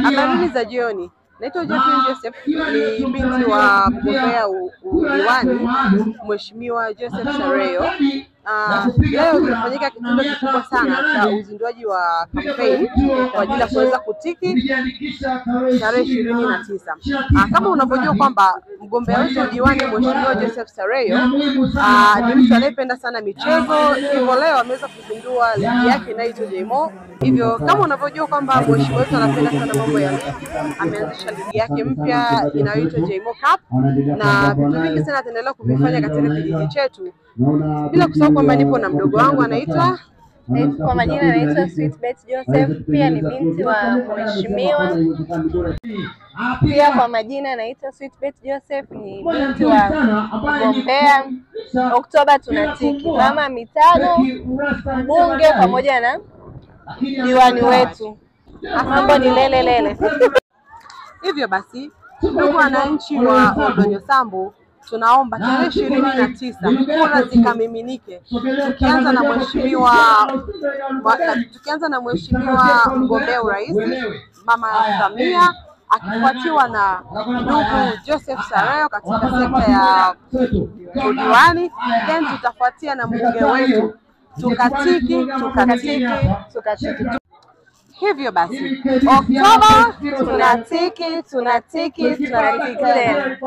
Habari za jioni. Naitwa Jacqueline Joseph, ni binti wa mgombea udiwani Mheshimiwa Joseph Sareyo. Leo kimefanyika kitendo kikubwa sana cha uzinduaji wa kampeni kwa ajili ya kuweza kutiki tarehe 29. Kama unavyojua kwamba mgombea wetu udiwani Mheshimiwa Joseph Sareyo ni mtu anayependa sana michezo, hivyo leo ameweza kuzindua ligi yake inayoitwa Jmo. Hivyo kama unavyojua kwamba mheshimiwa wetu anapenda sana mambo ya ligi, ameanzisha ligi yake mpya inayoitwa Jmo Cup, na vitu vingi sana ataendelea kuvifanya katika kijiji chetu. Bila kusahau kwamba nipo na mdogo wangu anaitwa kwa majina anaitwa Sweetbet Joseph, pia ni binti wa mheshimiwa. Pia kwa majina anaitwa Sweetbet Joseph, ni binti wa mgombea. Oktoba tunatiki mama mitano, mbunge pamoja na diwani wetu. Mambo ni lele lele. Hivyo basi, ndugu wananchi wa Oldonyo Sambu, tunaomba tarehe 29 kura zikamiminike, tukianza na mheshimiwa mgombea urais Mama Samia, akifuatiwa na ndugu Joseph Sareyo katika sekta ya udiwani, then tutafuatia na mbunge wetu tukatiki. Hivyo basi, Oktoba tunatiki tena.